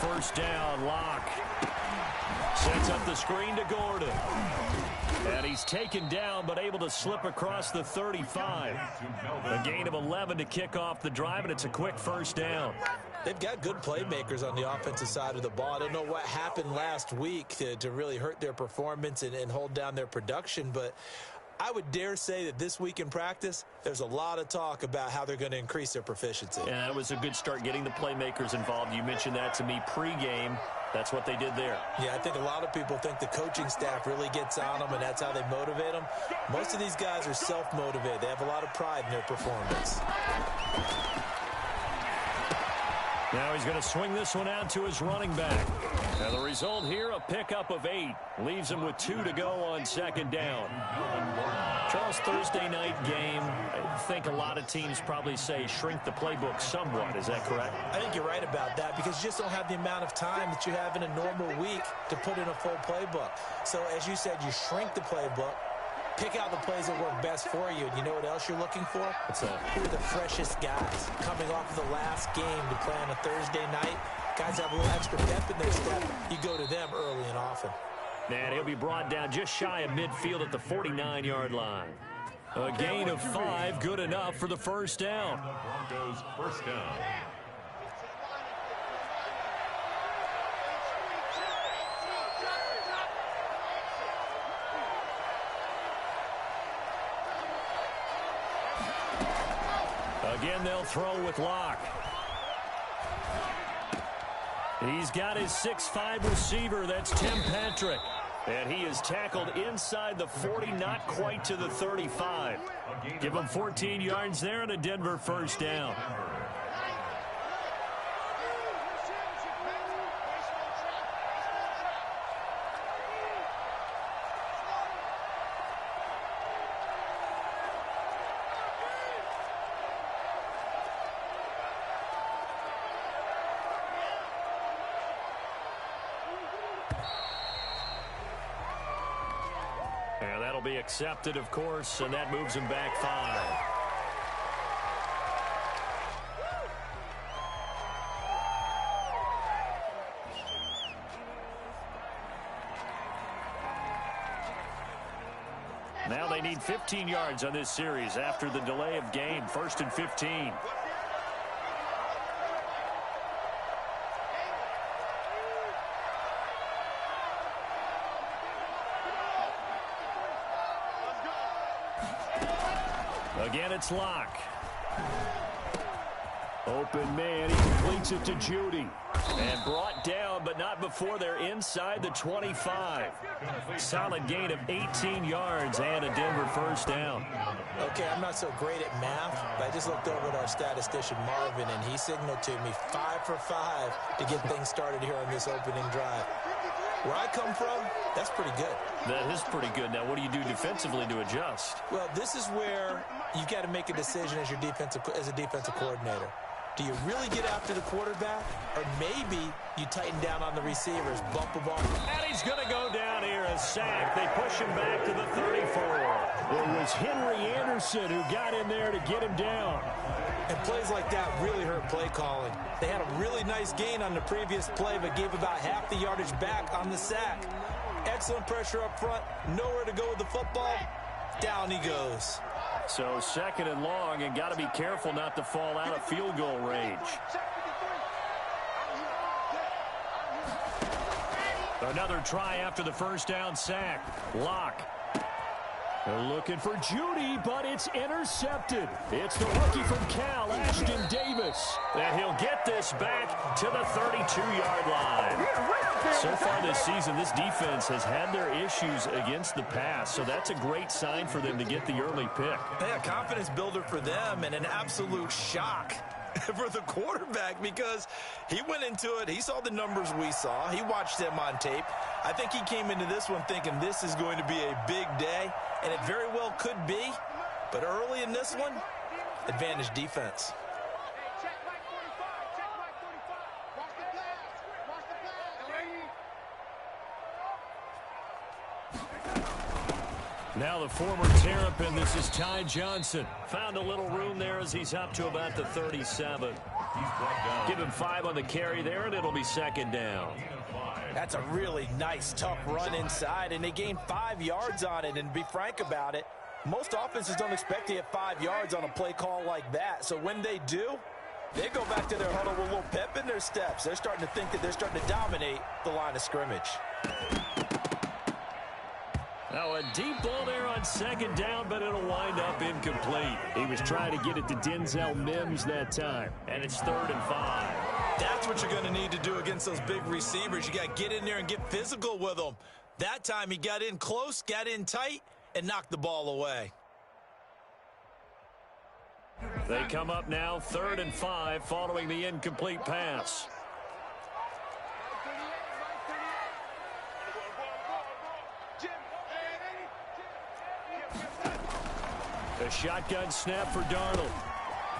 first down. Locke sets up the screen to Gordon. And he's taken down but able to slip across the 35. A gain of 11 to kick off the drive, and it's a quick first down. They've got good playmakers on the offensive side of the ball. I don't know what happened last week to really hurt their performance and hold down their production, but I would dare say that this week in practice, there's a lot of talk about how they're going to increase their proficiency. And that was a good start getting the playmakers involved. You mentioned that to me pregame. That's what they did there. Yeah, I think a lot of people think the coaching staff really gets on them, and that's how they motivate them. Most of these guys are self-motivated. They have a lot of pride in their performance. Now he's going to swing this one out to his running back. And the result here, a pickup of 8. Leaves him with 2 to go on second down. Charles, Thursday night game, I think a lot of teams probably say shrink the playbook somewhat. Is that correct? I think you're right about that because you just don't have the amount of time that you have in a normal week to put in a full playbook. So as you said, you shrink the playbook, pick out the plays that work best for you. And you know what else you're looking for? What's that? Who are the freshest guys coming off of the last game to play on a Thursday night? Guys have a little extra pep in their step. You go to them early and often. And he'll be brought down just shy of midfield at the 49-yard line. A gain of 5, good enough for the first down. Broncos first down. Again, they'll throw with Locke. He's got his 6'5" receiver. That's Tim Patrick. And he is tackled inside the 40, not quite to the 35. Give him 14 yards there and a Denver first down. And that'll be accepted, of course, and that moves him back 5. Now they need 15 yards on this series after the delay of game. 1st and 15. Again, it's Locke. Open man. He completes it to Judy. And brought down, but not before they're inside the 25. Solid gain of 18 yards and a Denver first down. Okay, I'm not so great at math, but I just looked over at our statistician, Marvin, and he signaled to me 5 for 5 to get things started here on this opening drive. Where I come from, that's pretty good. That is pretty good. Now, what do you do defensively to adjust? Well, this is where you got to make a decision as a defensive coordinator. Do you really get after the quarterback, or maybe you tighten down on the receivers, bump the ball? And he's going to go down here, a sack. They push him back to the 34. It was Henry Anderson who got in there to get him down. And plays like that really hurt play calling. They had a really nice gain on the previous play, but gave about half the yardage back on the sack. Excellent pressure up front, nowhere to go with the football. Down he goes. So 2nd and long, and got to be careful not to fall out of field goal range. Another try after the first down sack. Locke. They're looking for Judy, but it's intercepted. It's the rookie from Cal, Ashton Davis. And he'll get this back to the 32-yard line. So far this season, this defense has had their issues against the pass, so that's a great sign for them to get the early pick. Yeah, confidence builder for them and an absolute shock for the quarterback because he went into it. He saw the numbers we saw. He watched them on tape. I think he came into this one thinking this is going to be a big day, and it very well could be. But early in this one, advantage defense. Now the former Terrapin, this is Ty Johnson. Found a little room there as he's up to about the 37. Give him 5 on the carry there, and it'll be second down. That's a really nice, tough run inside, and they gained 5 yards on it. And to be frank about it, most offenses don't expect to get 5 yards on a play call like that. So when they do, they go back to their huddle with a little pep in their steps. They're starting to think that they're starting to dominate the line of scrimmage. Now a deep ball there on second down, but it'll wind up incomplete. He was trying to get it to Denzel Mims that time, and it's 3rd and 5. That's what you're going to need to do against those big receivers. You got to get in there and get physical with them. That time he got in close, got in tight, and knocked the ball away. They come up now 3rd and 5 following the incomplete pass. A shotgun snap for Darnold.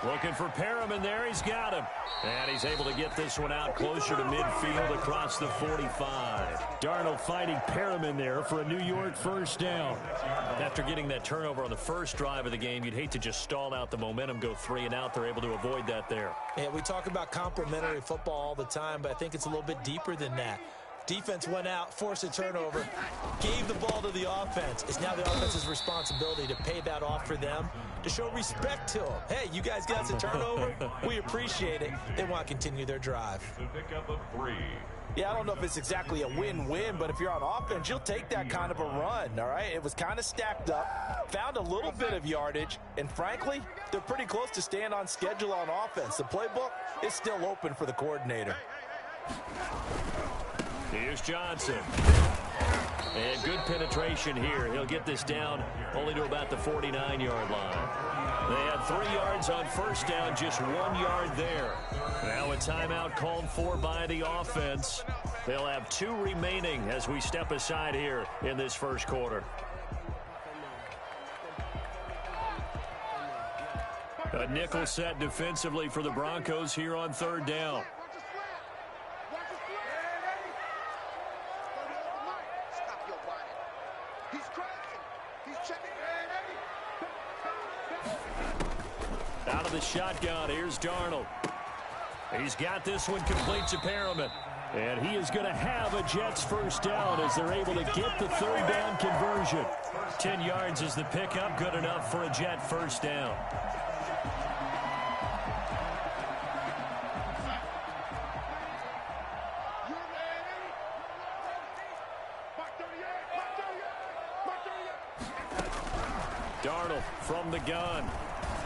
Looking for Perriman there. He's got him. And he's able to get this one out closer to midfield across the 45. Darnold fighting Perriman there for a New York first down. After getting that turnover on the first drive of the game, you'd hate to just stall out the momentum, go 3 and out. They're able to avoid that there. Yeah, we talk about complementary football all the time, but I think it's a little bit deeper than that. Defense went out, forced a turnover, gave the ball to the offense. It's now the offense's responsibility to pay that off for them, to show respect to them. Hey, you guys got us a turnover. We appreciate it. They want to continue their drive. The pickup of 3. Yeah, I don't know if it's exactly a win-win, but if you're on offense, you'll take that kind of a run, all right? It was kind of stacked up, found a little bit of yardage, and frankly, they're pretty close to staying on schedule on offense. The playbook is still open for the coordinator. Here's Johnson. And good penetration here. He'll get this down only to about the 49-yard line. They had 3 yards on first down, just 1 yard there. Now a timeout called for by the offense. They'll have 2 remaining as we step aside here in this first quarter. A nickel set defensively for the Broncos here on 3rd down. Out of the shotgun, here's Darnold. He's got this one complete to Perriman. And he is going to have a Jets first down as they're able to get the 3rd down conversion. 10 yards is the pickup, good enough for a Jet first down. Darnold from the gun.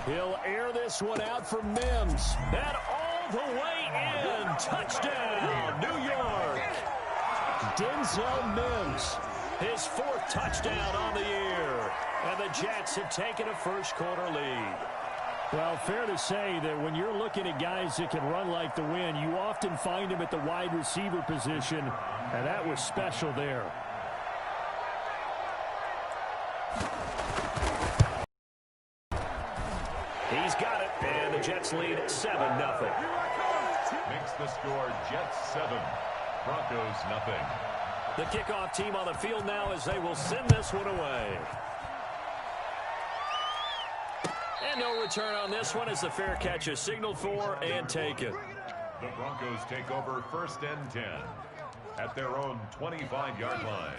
He'll air this one out for Mims. And all the way in. Touchdown, New York. Denzel Mims, his 4th touchdown on the year. And the Jets have taken a first quarter lead. Well, fair to say that when you're looking at guys that can run like the wind, you often find them at the wide receiver position. And that was special there. He's got it, and the Jets lead 7-0. Makes the score Jets 7, Broncos nothing. The kickoff team on the field now as they will send this one away. And no return on this one as the fair catch is signaled for and taken. The Broncos take over 1st and 10 at their own 25-yard line.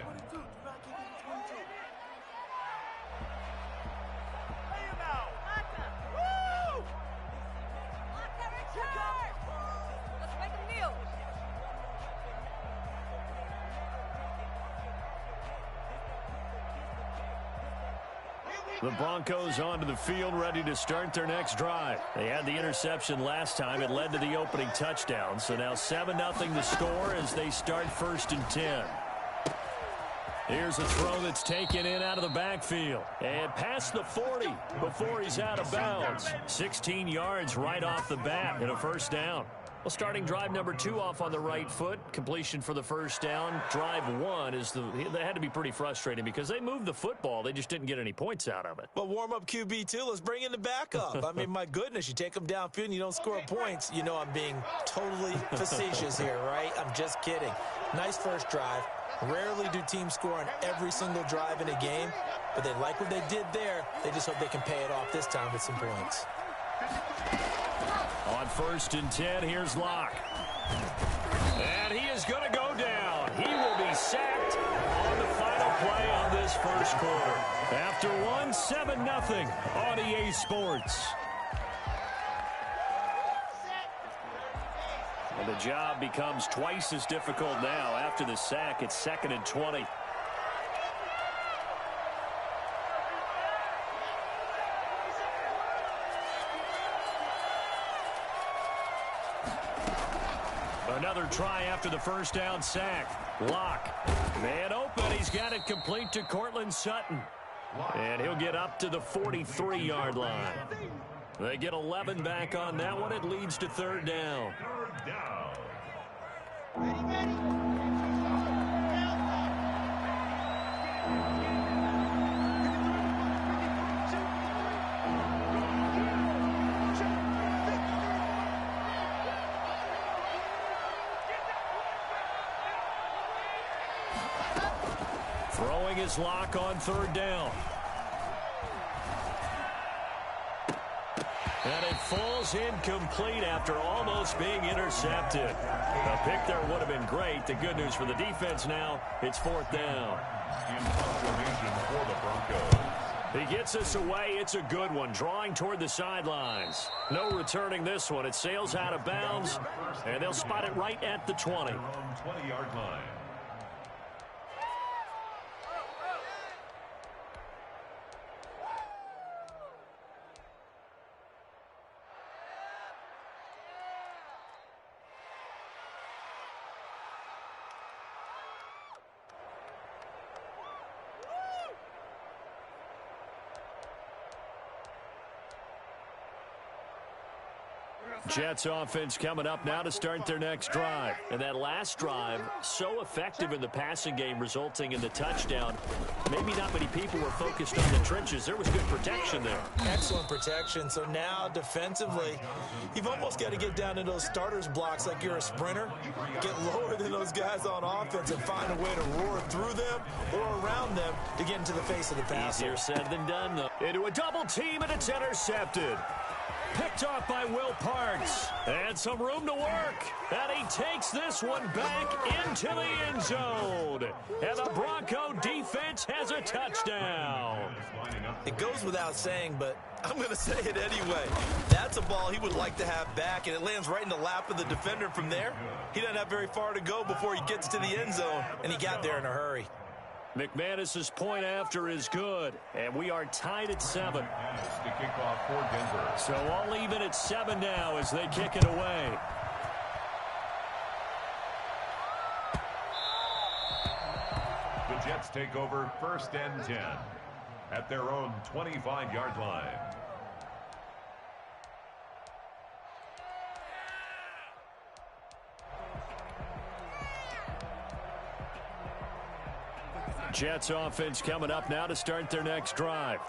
The Broncos onto the field, ready to start their next drive. They had the interception last time. It led to the opening touchdown. So now 7-0 the score as they start 1st and 10. Here's a throw that's taken in out of the backfield. And past the 40 before he's out of bounds. 16 yards right off the bat and a first down. Well, starting drive number 2 off on the right foot. Completion for the first down. Drive 1 is they had to be pretty frustrating because they moved the football. They just didn't get any points out of it. But warm-up QB, too. Let's bring in the backup. I mean, my goodness, you take them downfield and you don't score points. You know I'm being totally facetious here, right? I'm just kidding. Nice first drive. Rarely do teams score on every single drive in a game, but they like what they did there. They just hope they can pay it off this time with some points. On 1st and 10, here's Locke. And he is going to go down. He will be sacked on the final play on this first quarter. After one, 7-0 on EA Sports. And the job becomes twice as difficult now. After the sack, it's 2nd and 20. Another try after the first down sack. Locke. Man open. He's got it complete to Cortland Sutton. And he'll get up to the 43-yard line. They get 11 back on that one. It leads to 3rd down. Throwing his Locke on 3rd down. And it falls incomplete after almost being intercepted. A pick there would have been great. The good news for the defense now, it's 4th down. In formation for the Broncos. He gets us away. It's a good one. Drawing toward the sidelines. No returning this one. It sails out of bounds, and they'll spot it right at the 20. 20-yard line. Jets offense coming up now to start their next drive. And that last drive, so effective in the passing game, resulting in the touchdown. Maybe not many people were focused on the trenches. There was good protection there. Excellent protection. So now defensively, you've almost got to get down to those starters blocks like you're a sprinter. Get lower than those guys on offense and find a way to roar through them or around them to get into the face of the passer. Easier said than done, though. Into a double team, and it's intercepted. Picked off by Will Parks. And some room to work. And he takes this one back into the end zone. And the Bronco defense has a touchdown. It goes without saying, but I'm going to say it anyway. That's a ball he would like to have back, and it lands right in the lap of the defender from there. He doesn't have very far to go before he gets to the end zone, and he got there in a hurry. McManus's point after is good, and we are tied at 7. To kick off for Denver. So all even at 7 now as they kick it away. The Jets take over 1st and 10 at their own 25-yard line. Jets offense coming up now to start their next drive.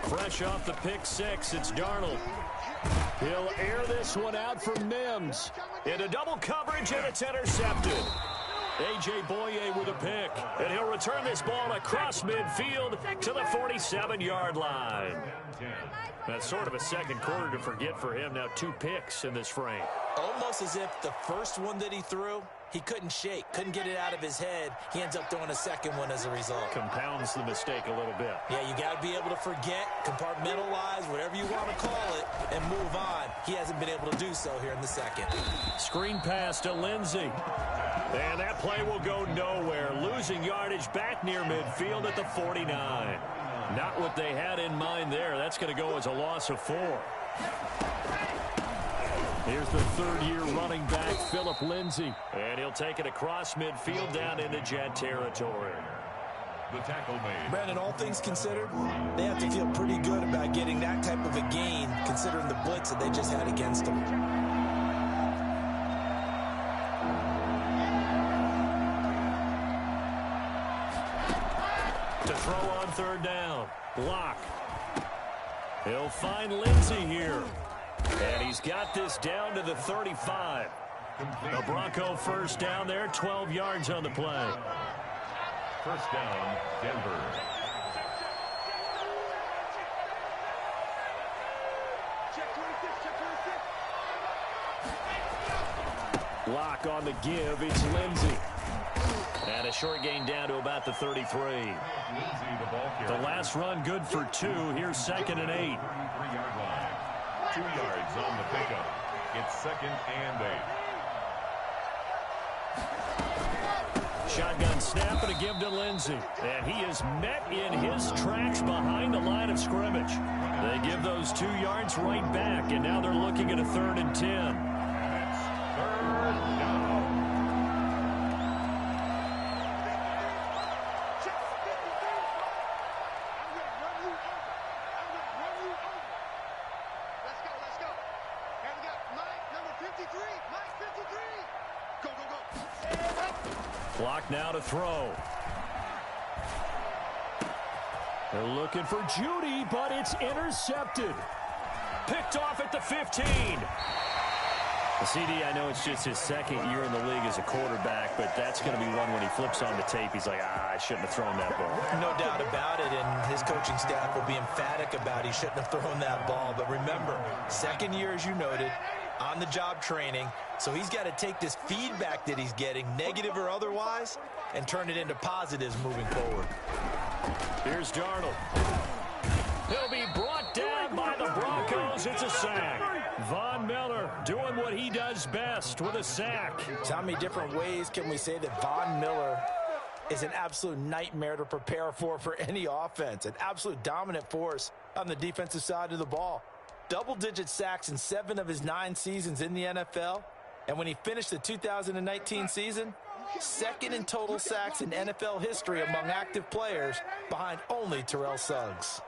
Fresh off the pick 6, it's Darnold. He'll air this one out for Mims. Into double coverage, and it's intercepted. A.J. Boye with a pick, and he'll return this ball across midfield to the 47-yard line. That's sort of a second quarter to forget for him. Now 2 picks in this frame. Almost as if the first one that he threw, he couldn't shake, couldn't get it out of his head. He ends up throwing a second one as a result. Compounds the mistake a little bit. Yeah, you got to be able to forget, compartmentalize, whatever you want to call it, and move on. He hasn't been able to do so here in the second. Screen pass to Lindsey. And that play will go nowhere. Losing yardage back near midfield at the 49. Not what they had in mind there. That's going to go as a loss of 4. Here's the third-year running back, Philip Lindsay. And he'll take it across midfield down into Jet territory. The tackle made. Brandon, all things considered, they have to feel pretty good about getting that type of a gain, considering the blitz that they just had against them. To throw on 3rd down, Locke. He'll find Lindsey here. And he's got this down to the 35. The Bronco first down there, 12 yards on the play. First down, Denver. Lock on the give. It's Lindsey. And a short gain down to about the 33. The last run good for 2. Here's 2nd and 8. 33-yard line. 2 yards on the pickup. It's 2nd and 8. Shotgun snap and a give to Lindsey. And he is met in his tracks behind the line of scrimmage. They give those 2 yards right back, and now they're looking at a 3rd and 10. It's 3rd down. Clock now to throw. They're looking for Judy, but it's intercepted. Picked off at the 15. The CD, I know it's just his 2nd year in the league as a quarterback, but that's going to be one when he flips on the tape. He's like, I shouldn't have thrown that ball. No doubt about it, and his coaching staff will be emphatic about he shouldn't have thrown that ball. But remember, 2nd year, as you noted, on-the-job training, so he's got to take this feedback that he's getting, negative or otherwise, and turn it into positives moving forward. Here's Darnold. He'll be brought down by the Broncos. It's a sack. Von Miller doing what he does best with a sack. So how many different ways can we say that Von Miller is an absolute nightmare to prepare for any offense? An absolute dominant force on the defensive side of the ball. Double-digit sacks in 7 of his 9 seasons in the NFL. And when he finished the 2019 season, 2nd in total sacks in NFL history among active players, behind only Terrell Suggs.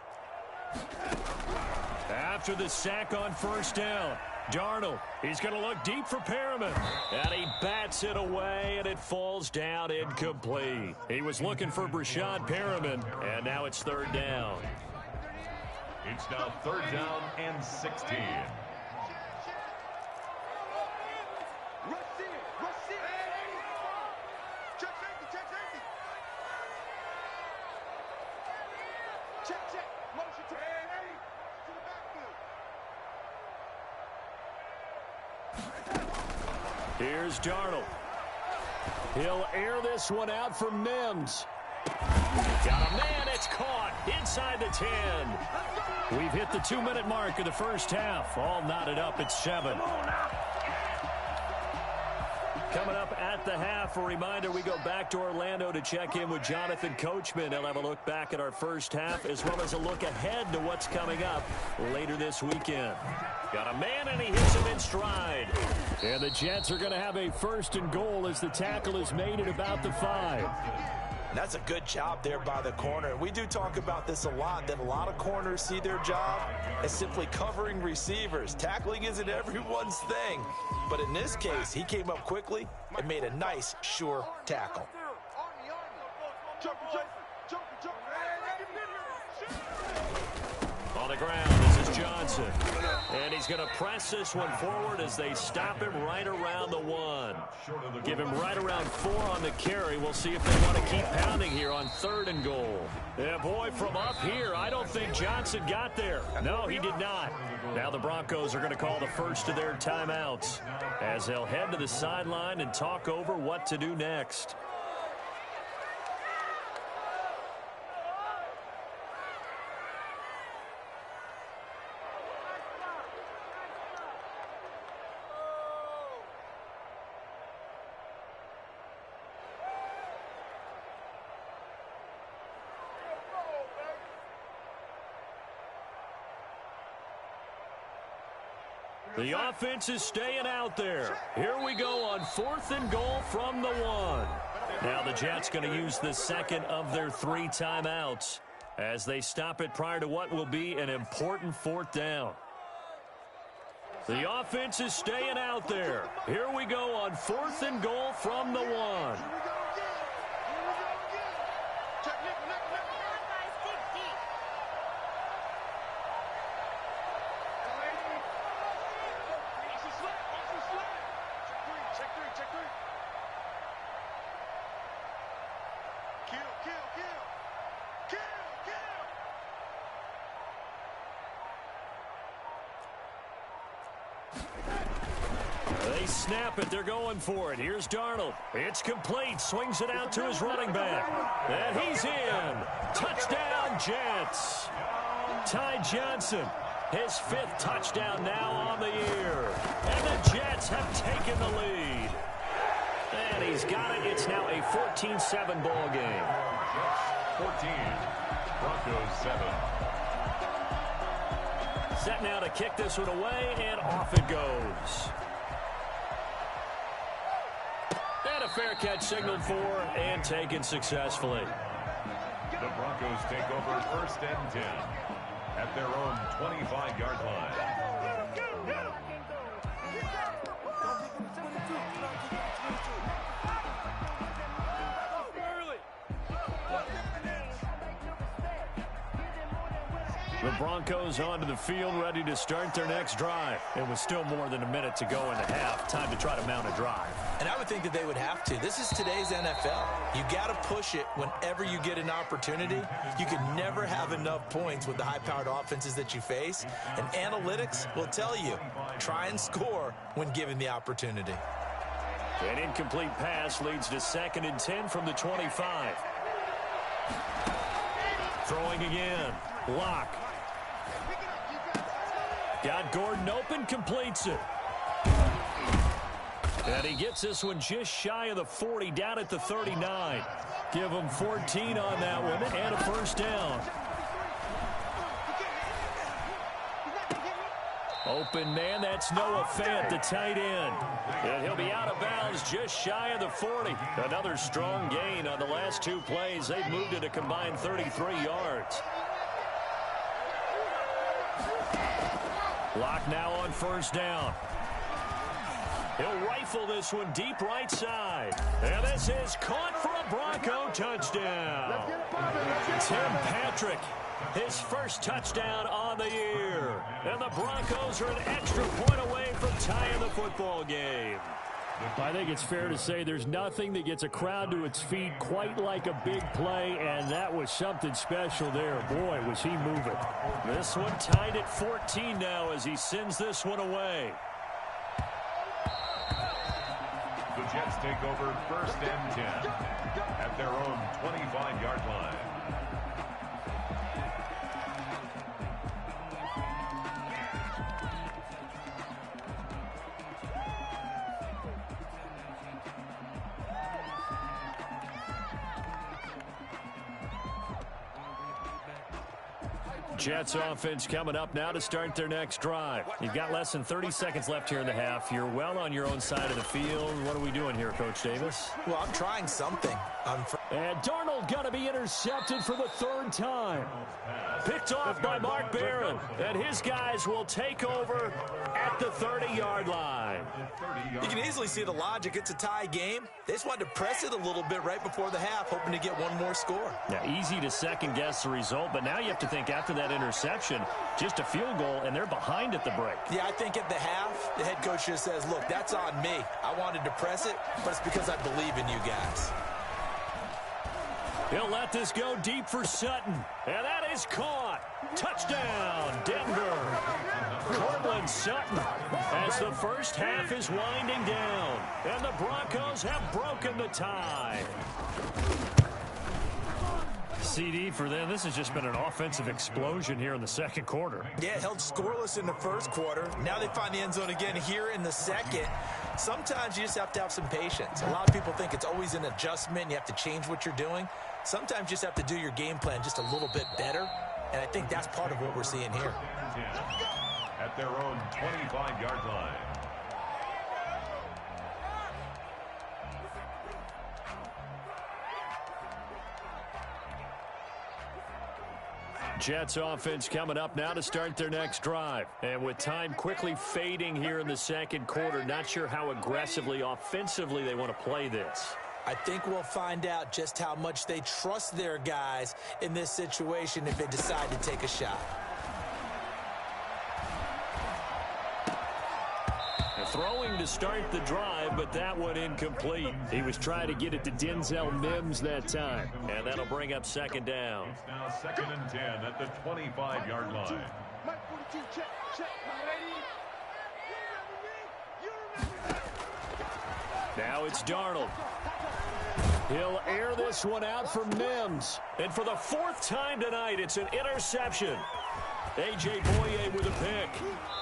After the sack on 1st down, Darnold, he's going to look deep for Perriman. And he bats it away, and it falls down incomplete. He was looking for Breshad Perriman, and now it's 3rd down. It's now 3rd down and 16. Here's Darnold. He'll air this one out for Mims. Got a man, it's caught inside the 10. We've hit the 2-minute mark of the first half. All knotted up at 7. Coming up at the half, a reminder, we go back to Orlando to check in with Jonathan Coachman. He'll have a look back at our first half as well as a look ahead to what's coming up later this weekend. Got a man, and he hits him in stride. And the Jets are going to have a 1st and goal as the tackle is made at about the 5. That's a good job there by the corner. We do talk about this a lot, that a lot of corners see their job as simply covering receivers. Tackling isn't everyone's thing. But in this case, he came up quickly and made a nice, sure tackle. On the ground, this is Johnson. And he's going to press this one forward as they stop him right around the 1. Give him right around 4 on the carry. We'll see if they want to keep pounding here on 3rd and goal. Yeah, boy, from up here, I don't think Johnson got there. No, he did not. Now the Broncos are going to call the first of their timeouts as they'll head to the sideline and talk over what to do next. The offense is staying out there. Here we go on 4th and goal from the 1. Now the Jets going to use the 2nd of their 3 timeouts as they stop it prior to what will be an important 4th down. The offense is staying out there. Here we go on 4th and goal from the 1. snap it. They're going for it. Here's Darnold. It's complete. Swings it out to his running back. And he's in. Touchdown, Jets. Ty Johnson, his 5th touchdown now on the year. And the Jets have taken the lead. And he's got it. It's now a 14-7 ball game. 14. Broncos 7. Set now to kick this one away, and off it goes. And a fair catch signaled for and taken successfully. The Broncos take over 1st and 10 at their own 25-yard line. The Broncos onto the field, ready to start their next drive. It was still more than a minute to go in the half. Time to try to mount a drive. And I would think that they would have to. This is today's NFL. You got to push it whenever you get an opportunity. You can never have enough points with the high-powered offenses that you face. And analytics will tell you, try and score when given the opportunity. An incomplete pass leads to 2nd and 10 from the 25. Throwing again. Lock. Got Gordon open, completes it. And he gets this one just shy of the 40, down at the 39. Give him 14 on that one and a 1st down. Open man, that's Noah Fant, the tight end. And he'll be out of bounds just shy of the 40. Another strong gain on the last 2 plays. They've moved it a combined 33 yards. Lock now on 1st down. He'll rifle this one deep right side. And this is caught for a Bronco touchdown. Tim Patrick, his 1st touchdown on the year. And the Broncos are an extra point away from tying the football game. I think it's fair to say there's nothing that gets a crowd to its feet quite like a big play, and that was something special there. Boy, was he moving. This one tied at 14 now as he sends this one away. The Jets take over 1st and 10 at their own 25-yard line. Jets offense coming up now to start their next drive. You've got less than 30 seconds left here in the half. You're well on your own side of the field. What are we doing here, Coach Davis? Well, I'm trying something. And Darnold going to be intercepted for the 3rd time. Picked off by Mark Barron. And his guys will take over at the 30-yard line. You can easily see the logic. It's a tie game. They just wanted to press it a little bit right before the half, hoping to get one more score. Now, easy to second-guess the result, but now you have to think after that interception, just a field goal, and they're behind at the break. Yeah, I think at the half, the head coach just says, look, that's on me. I wanted to press it, but it's because I believe in you guys. He'll let this go deep for Sutton. And that is caught. Touchdown, Denver. Courtland Sutton as the first half is winding down. And the Broncos have broken the tie. CD for them. This has just been an offensive explosion here in the 2nd quarter. Yeah, held scoreless in the 1st quarter. Now they find the end zone again here in the 2nd. Sometimes you just have to have some patience. A lot of people think it's always an adjustment. You have to change what you're doing. Sometimes you just have to do your game plan just a little bit better. And I think that's part of what we're seeing here. At their own 25-yard line. Jets offense coming up now to start their next drive. And with time quickly fading here in the 2nd quarter, not sure how aggressively, offensively they want to play this. I think we'll find out just how much they trust their guys in this situation if they decide to take a shot. Throwing to start the drive, but that one incomplete. He was trying to get it to Denzel Mims that time. And that'll bring up 2nd down. It's now 2nd and 10 at the 25-yard line. Now it's Darnold. He'll air this one out for Mims. And for the fourth time tonight, it's an interception. A.J. Boye with a pick.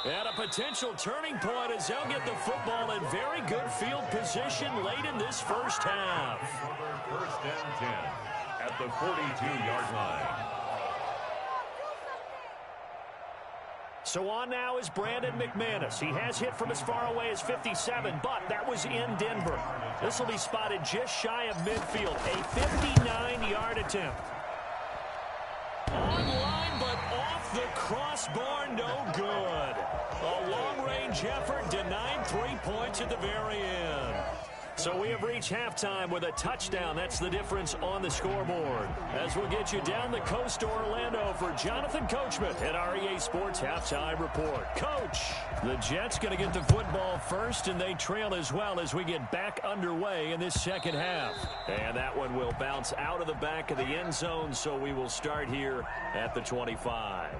And a potential turning point as they'll get the football in very good field position late in this first half. First and 10 at the 42-yard line. So on now is Brandon McManus. He has hit from as far away as 57, but that was in Denver. This will be spotted just shy of midfield. A 59-yard attempt. Online, but off the crossbar, no good. A long-range effort denied 3 points at the very end. So we have reached halftime with a touchdown. That's the difference on the scoreboard. As we'll get you down the coast to Orlando for Jonathan Coachman at our EA Sports Halftime Report. Coach, the Jets going to get the football first, and they trail as well as we get back underway in this second half. And that one will bounce out of the back of the end zone, so we will start here at the 25.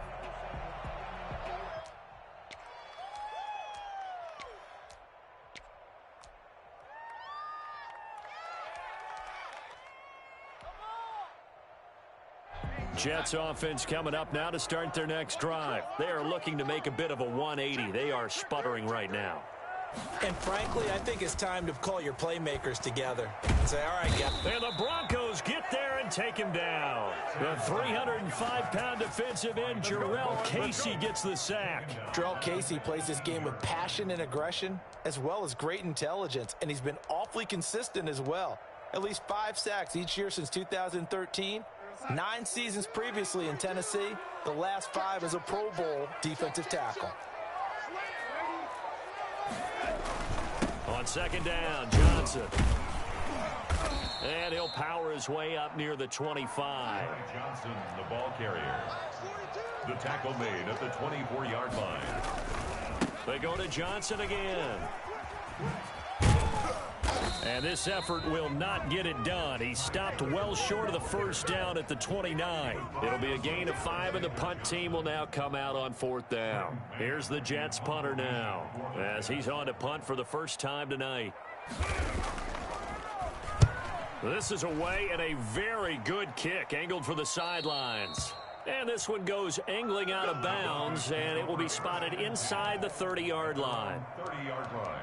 Jets offense coming up now to start their next drive. They are looking to make a bit of a 180. They are sputtering right now. And frankly, I think it's time to call your playmakers together and say, all right, guys. And the Broncos get there and take him down. The 305-pound defensive end, Jurrell Casey, gets the sack. Jurrell Casey plays this game with passion and aggression as well as great intelligence, and he's been awfully consistent as well. At least 5 sacks each year since 2013. 9 seasons previously in Tennessee, the last 5 as a Pro Bowl defensive tackle. On second down, Johnson. And he'll power his way up near the 25. Johnson, the ball carrier. The tackle made at the 24-yard line. They go to Johnson again. And this effort will not get it done. He stopped well short of the first down at the 29. It'll be a gain of 5, and the punt team will now come out on 4th down. Here's the Jets punter now as he's on to punt for the first time tonight. This is away and a very good kick angled for the sidelines. And this one goes angling out of bounds, and it will be spotted inside the 30-yard line. 30-yard line.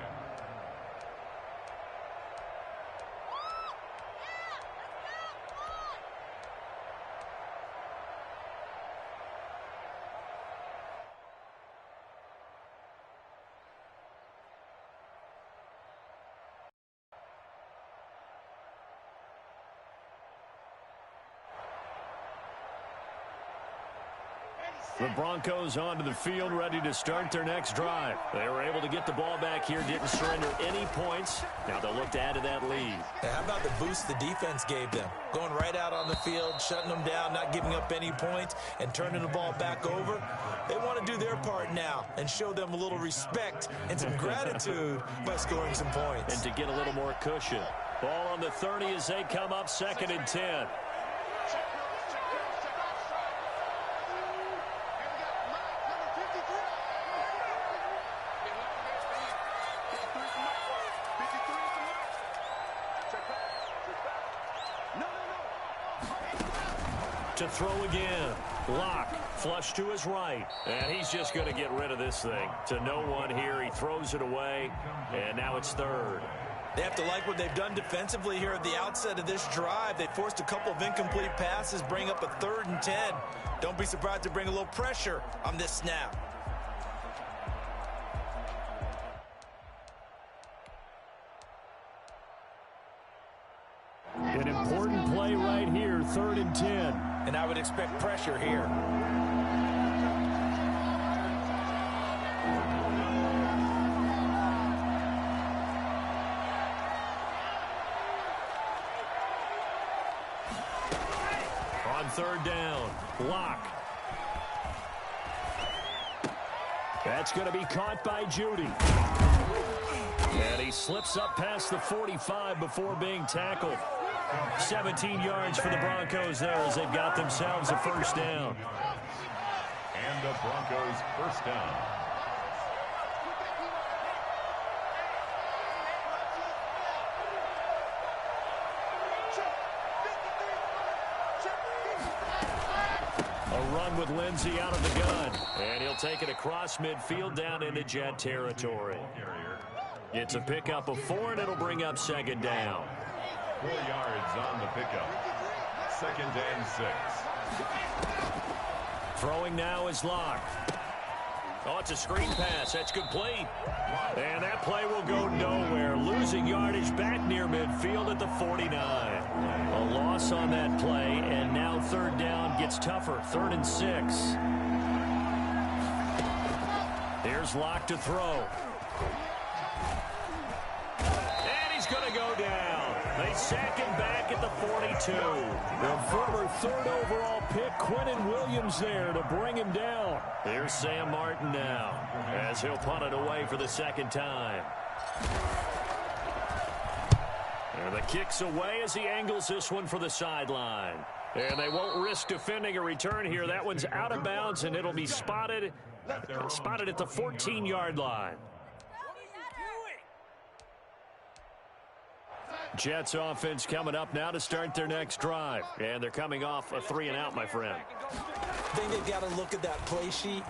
The Broncos onto the field, ready to start their next drive. They were able to get the ball back here, didn't surrender any points. Now they'll look to add to that lead. Now, how about the boost the defense gave them? Going right out on the field, shutting them down, not giving up any points, and turning the ball back over. They want to do their part now and show them a little respect and some gratitude by scoring some points. And to get a little more cushion. Ball on the 30 as they come up 2nd and 10. To throw again. Locke, flush to his right. And he's just going to get rid of this thing. To no one here. He throws it away. And now it's 3rd. They have to like what they've done defensively here at the outset of this drive. They forced a couple of incomplete passes, bring up a 3rd and 10. Don't be surprised to bring a little pressure on this snap. An important play right here, 3rd and 10. And I would expect pressure here. On 3rd down, Locke. That's going to be caught by Judy. And he slips up past the 45 before being tackled. 17 yards for the Broncos there as they've got themselves a first down. And the Broncos first down. A run with Lindsey out of the gun. And he'll take it across midfield down into Jet territory. It's a pickup of 4, and it'll bring up second down. 4 yards on the pickup. 2nd and 6. Throwing now is Locke. Oh, it's a screen pass. That's complete. And that play will go nowhere. Losing yardage back near midfield at the 49. A loss on that play, and now third down gets tougher. 3rd and 6. Here's Locke to throw. And he's going to go down. They sack him back at the 42. The former 3rd overall pick, Quinnen Williams, there to bring him down. Here's Sam Martin now, as he'll punt it away for the 2nd time. And the kick's away as he angles this one for the sideline. And they won't risk defending a return here. That one's out of bounds, and it'll be spotted at the 14-yard line. Jets offense coming up now to start their next drive. And they're coming off a 3-and-out, my friend. I think they've got to look at that play sheet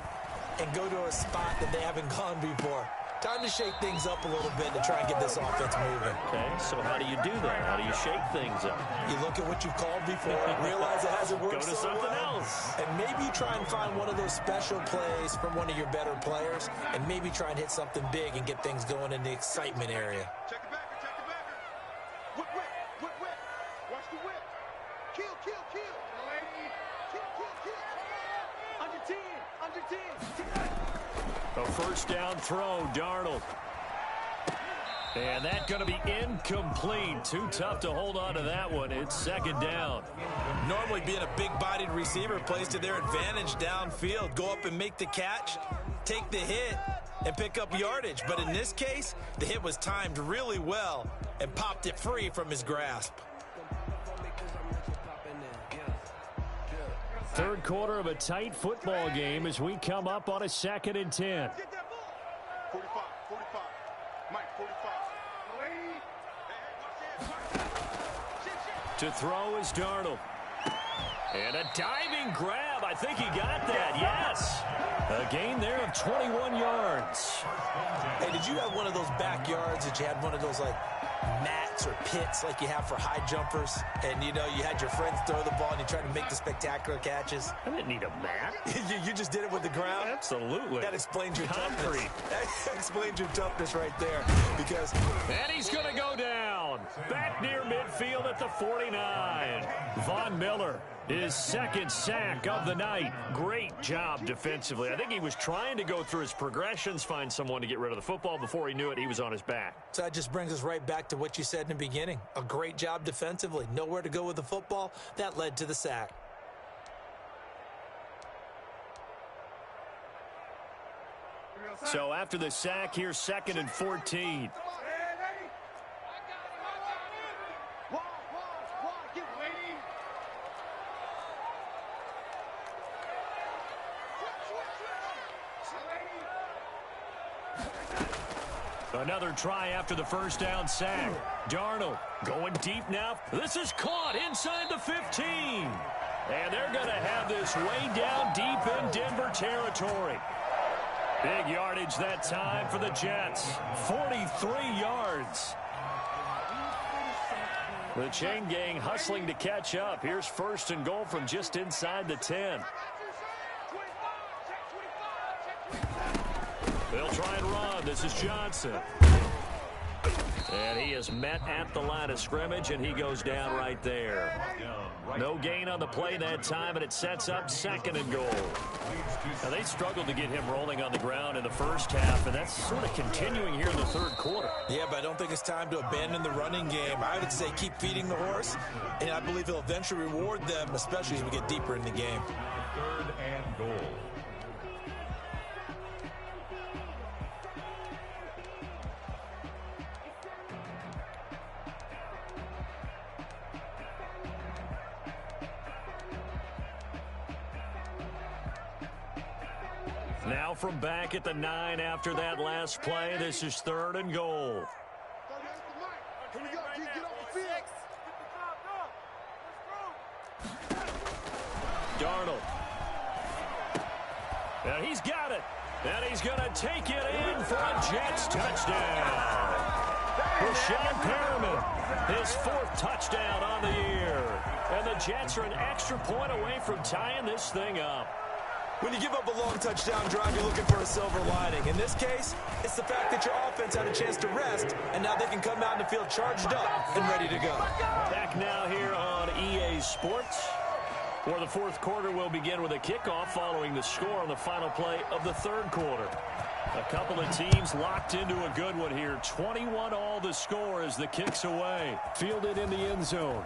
and go to a spot that they haven't gone before. Time to shake things up a little bit to try and get this offense moving. Okay, so how do you do that? How do you shake things up? You look at what you've called before, realize it hasn't worked Go to so something well, else. and maybe you try and find one of those special plays from one of your better players, and maybe try and hit something big and get things going in the excitement area. Check the backer, check the backer. Whip, whip, whip, whip. Watch the whip. Kill, kill, kill. Kill, kill, kill. Under 10, under 10. A first down throw, Darnold. And that's going to be incomplete. Too tough to hold on to that one. It's 2nd down. Normally being a big-bodied receiver plays to their advantage downfield. Go up and make the catch, take the hit, and pick up yardage. But in this case, the hit was timed really well and popped it free from his grasp. Third quarter of a tight football game as we come up on a 2nd and 10. Get that ball. 45, 45. Mike, 45. To throw is Darnold. And a diving grab. I think he got that. Yes. A gain there of 21 yards. Hey, did you have one of those backyards that you had one of those, like, mats or pits like you have for high jumpers? And, you know, you had your friends throw the ball and you tried to make the spectacular catches? I didn't need a mat. you just did it with the ground? Absolutely. That explains your Concrete. toughness. That explains your toughness right there. Because And he's going to go down. Back near midfield at the 49. Von Miller, his 2nd sack of the night. Great job defensively. I think he was trying to go through his progressions, find someone to get rid of the football. Before he knew it, he was on his back. so that just brings us right back to what you said in the beginning. A great job defensively. Nowhere to go with the football. That led to the sack. So after the sack, here's 2nd and 14. Another try after the first down sack. Darnold going deep now. This is caught inside the 15. And they're going to have this way down deep in Denver territory. Big yardage that time for the Jets. 43 yards. The chain gang hustling to catch up. Here's 1st and goal from just inside the 10. They'll try and run. This is Johnson. And he is met at the line of scrimmage, and he goes down right there. No gain on the play that time, and it sets up 2nd and goal. Now, they struggled to get him rolling on the ground in the first half, and that's sort of continuing here in the 3rd quarter. Yeah, but I don't think it's time to abandon the running game. I would say keep feeding the horse, and I believe he'll eventually reward them, especially as we get deeper in the game. 3rd and goal. Now from back at the 9 after that last play, this is 3rd and goal. Here we go. Get off the field. Darnold And he's got it. And he's going to take it in for a Jets touchdown. Breshad Perriman, his 4th touchdown on the year. And the Jets are an extra point away from tying this thing up. When you give up a long touchdown drive, you're looking for a silver lining. In this case, it's the fact that your offense had a chance to rest, and now they can come out in the field charged up and ready to go. Back now here on EA Sports, where the 4th quarter will begin with a kickoff following the score on the final play of the 3rd quarter. A couple of teams locked into a good one here. 21-all the score as the kick's away. Fielded in the end zone.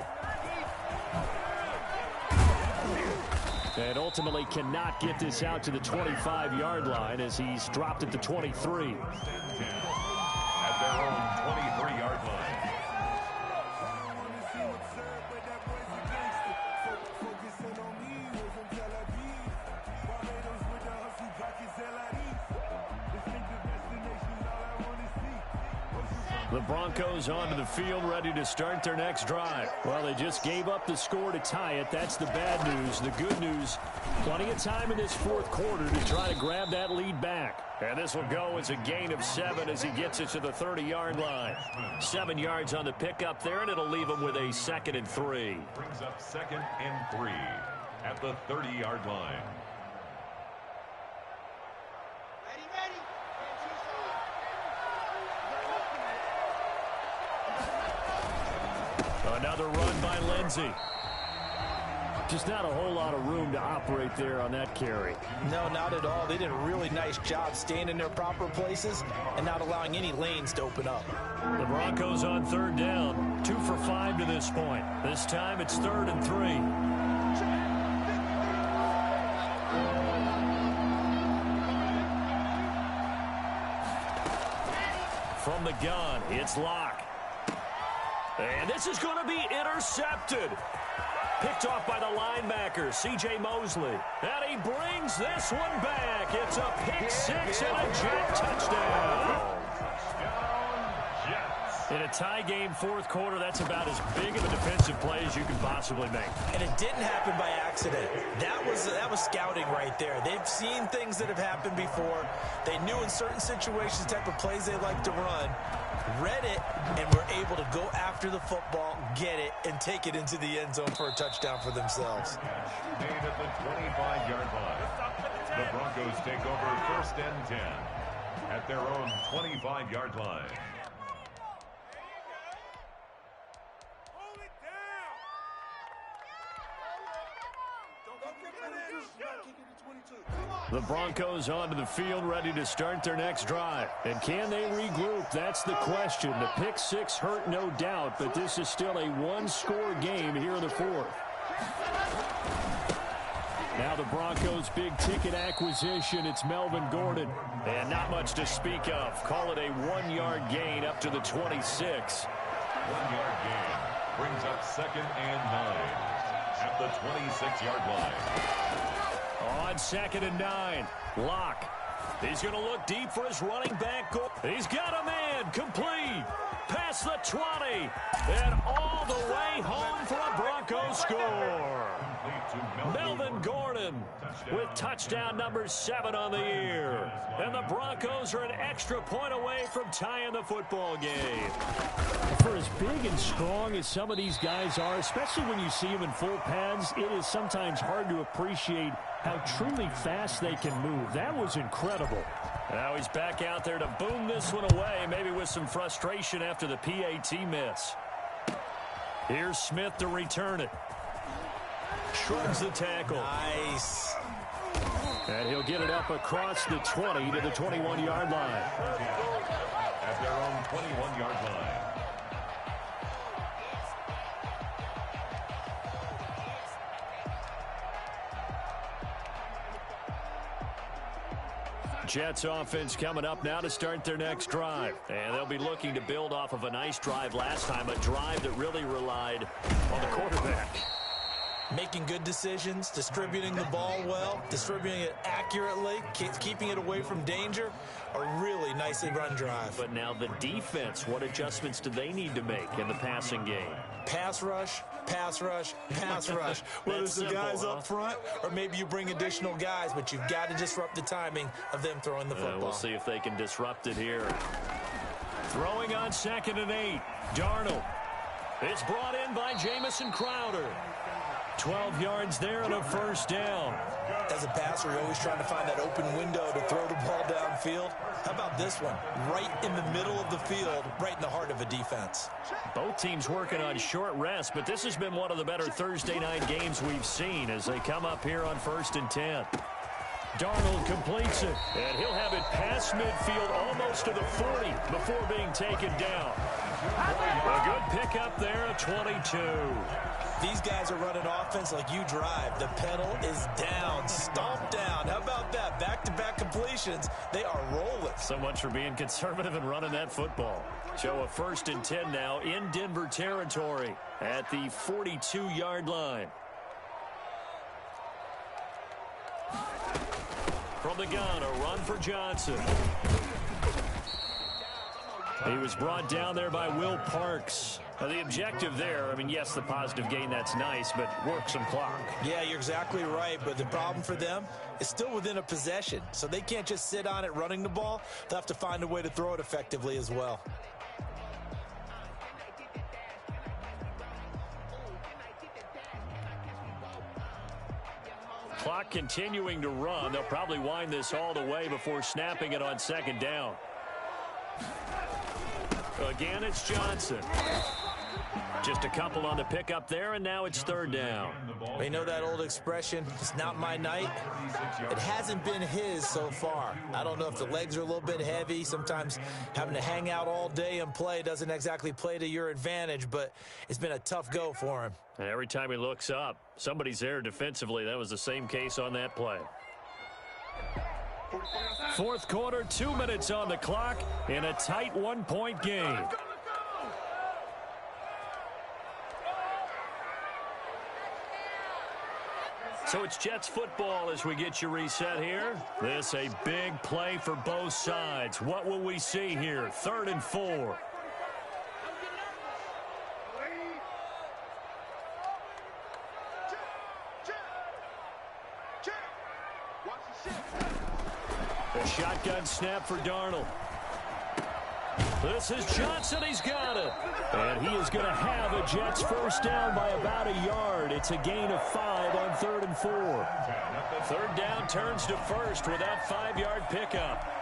And ultimately cannot get this out to the 25-yard line as he's dropped at the 23. At their own 23-yard line. The Broncos onto the field, ready to start their next drive. Well, they just gave up the score to tie it. That's the bad news. The good news, plenty of time in this 4th quarter to try to grab that lead back. And this will go as a gain of 7 as he gets it to the 30-yard line. 7 yards on the pickup there, and it'll leave him with a 2nd and 3. Brings up 2nd and 3 at the 30-yard line. Another run by Lindsey. Just not a whole lot of room to operate there on that carry. No, not at all. They did a really nice job staying in their proper places and not allowing any lanes to open up. The Broncos on 3rd down. 2 for 5 to this point. This time it's 3rd and 3. From the gun, it's Locke. And this is going to be intercepted. Picked off by the linebacker, C.J. Mosley. And he brings this one back. It's a pick 6 and a Jet touchdown. In a tie game 4th quarter, that's about as big of a defensive play as you can possibly make. And it didn't happen by accident. That was scouting right there. They've seen things that have happened before. They knew in certain situations the type of plays they like to run, read it, and were able to go after the football, get it, and take it into the end zone for a touchdown for themselves. Made at the 25-yard line. The Broncos take over 1st and 10 at their own 25-yard line. The Broncos onto the field, ready to start their next drive. And can they regroup? That's the question. The pick 6 hurt, no doubt, but this is still a 1-score game here in the 4th. Now the Broncos' big-ticket acquisition, it's Melvin Gordon. And not much to speak of. Call it a 1-yard gain up to the 26. 1-yard gain brings up 2nd and 9 at the 26-yard line. On 2nd and 9, Locke. He's going to look deep for his running back goal. He's got a man complete. Past the 20. And all the way home for a Broncos score. Melvin Gordon with touchdown number 7 on the year. And the Broncos are an extra point away from tying the football game. For as big and strong as some of these guys are, especially when you see them in full pads, it is sometimes hard to appreciate how truly fast they can move. That was incredible. Now he's back out there to boom this one away, maybe with some frustration after the PAT miss. Here's Smith to return it. Shrugs the tackle. Nice. And he'll get it up across the 20 to the 21-yard line. At their own 21-yard line. Jets offense coming up now to start their next drive. And they'll be looking to build off of a nice drive last time, a drive that really relied on the quarterback. Making good decisions, distributing the ball well, distributing it accurately, keeping it away from danger. A really nicely run drive. But now the defense, what adjustments do they need to make in the passing game? pass rush, pass rush, pass rush. Whether it's the guys up front or maybe you bring additional guys, but you've got to disrupt the timing of them throwing the football. We'll see if they can disrupt it here. Throwing on 2nd and 8. Darnold. It's brought in by Jamison Crowder. 12 yards there and a first down. As a passer, you're always trying to find that open window to throw the ball downfield. How about this one? Right in the middle of the field, right in the heart of a defense. Both teams working on short rest, but this has been one of the better Thursday night games we've seen as they come up here on 1st and 10. Darnold completes it, and he'll have it past midfield almost to the 40 before being taken down. A good pickup there at 22. These guys are running offense like you drive. The pedal is down, stomped down. How about that? Back-to-back completions. They are rolling. So much for being conservative and running that football. Show a 1st and 10 now in Denver territory at the 42-yard line. From the gun, a run for Johnson. He was brought down there by Will Parks. Now, the objective there, I mean, yes, the positive gain, that's nice, but work some clock. Yeah, you're exactly right, but the problem for them is still within a possession, so they can't just sit on it running the ball. They'll have to find a way to throw it effectively as well. Clock continuing to run. They'll probably wind this all the way before snapping it on 2nd down. Again, it's Johnson. Just a couple on the pickup there, and now it's 3rd down. You know that old expression, it's not my night? It hasn't been his so far. I don't know if the legs are a little bit heavy. Sometimes having to hang out all day and play doesn't exactly play to your advantage, but it's been a tough go for him. And every time he looks up, somebody's there defensively. That was the same case on that play. 4th quarter, 2 minutes on the clock in a tight 1-point game. So it's Jets football as we get you reset here. This a big play for both sides. What will we see here? 3rd and 4. A shotgun snap for Darnold. This is Johnson. He's got it. And he is going to have a Jets first down by about a yard. It's a gain of 5 on 3rd and 4. 3rd down turns to 1st with that 5-yard pickup.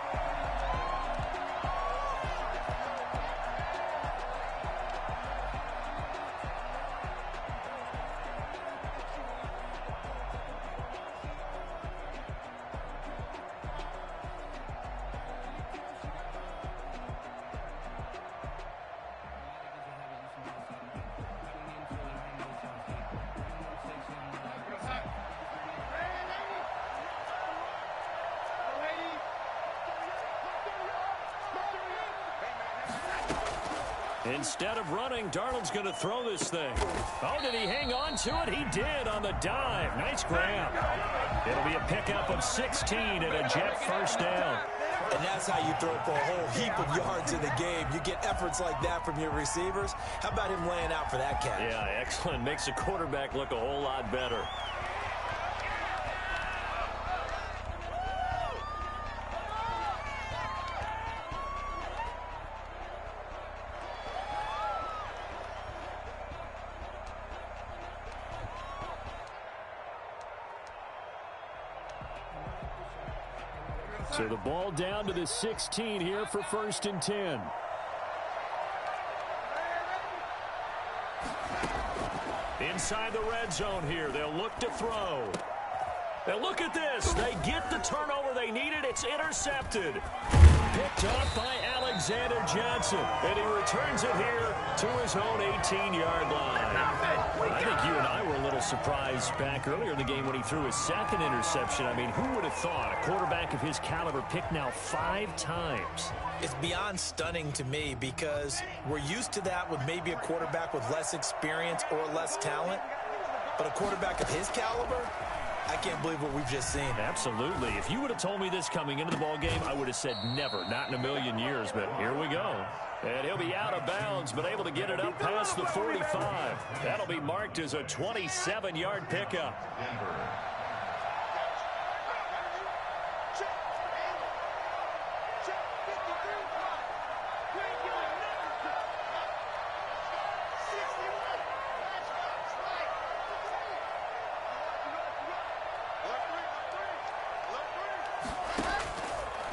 Instead of running, Darnold's going to throw this thing. Oh, did he hang on to it? He did on the dive. Nice grab. It'll be a pickup of 16 and a Jet first down. And that's how you throw for a whole heap of yards in the game. You get efforts like that from your receivers. How about him laying out for that catch? Yeah, excellent. Makes the quarterback look a whole lot better. So the ball down to the 16 here for 1st and 10. Inside the red zone here. They'll look to throw. And look at this. They get the turnover they needed. It's intercepted. Picked up by Alexander Johnson. And he returns it here to his own 18-yard line. I think you and I were a little surprised back earlier in the game when he threw his 2nd interception. I mean, who would have thought a quarterback of his caliber picked now 5 times? It's beyond stunning to me because we're used to that with maybe a quarterback with less experience or less talent. But a quarterback of his caliber, I can't believe what we've just seen. Absolutely. If you would have told me this coming into the ball game, I would have said never, not in a million years. But here we go. And he'll be out of bounds, but able to get it up past the 45. That'll be marked as a 27-yard pickup. Denver.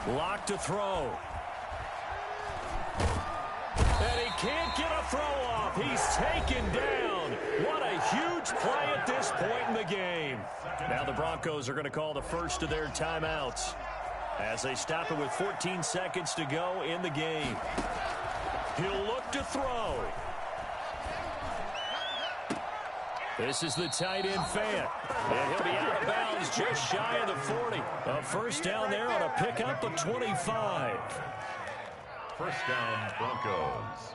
Lock to throw. And he can't get a throw off. He's taken down. What a huge play at this point in the game. Now the Broncos are going to call the first of their timeouts as they stop it with 14 seconds to go in the game. He'll look to throw. This is the tight end Fant. And he'll be out of bounds just shy of the 40. A first down there on a pickup of 25. First down, Broncos.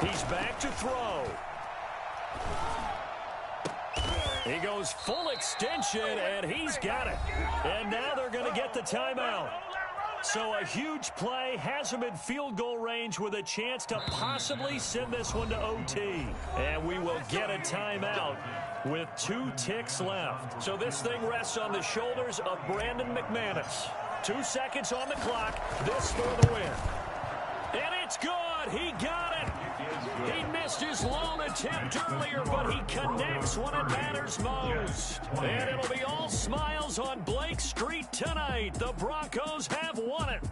He's back to throw. He goes full extension, and he's got it. And now they're going to get the timeout. So a huge play has him in field goal range with a chance to possibly send this one to OT. And we will get a timeout with 2 ticks left. So this thing rests on the shoulders of Brandon McManus. 2 seconds on the clock. This for the win. And it's good. He got it. He missed his lone attempt earlier, but he connects when it matters most. And it'll be all smiles on Blake Street tonight. The Broncos have won it.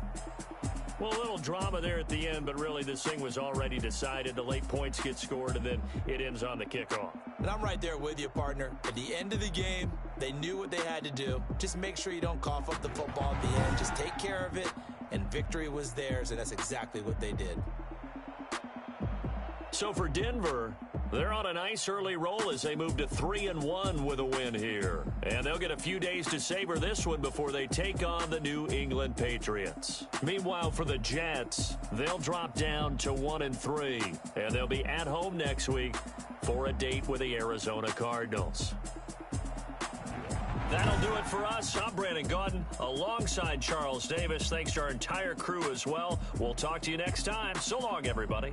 Well, a little drama there at the end, but really this thing was already decided. The late points get scored, and then it ends on the kickoff. And I'm right there with you, partner. At the end of the game, they knew what they had to do. Just make sure you don't cough up the football at the end. Just take care of it, and victory was theirs, and that's exactly what they did. So for Denver, they're on a nice early roll as they move to 3-1 with a win here. And they'll get a few days to savor this one before they take on the New England Patriots. Meanwhile, for the Jets, they'll drop down to 1-3. And they'll be at home next week for a date with the Arizona Cardinals. That'll do it for us. I'm Brandon Gaudin alongside Charles Davis. Thanks to our entire crew as well. We'll talk to you next time. So long, everybody.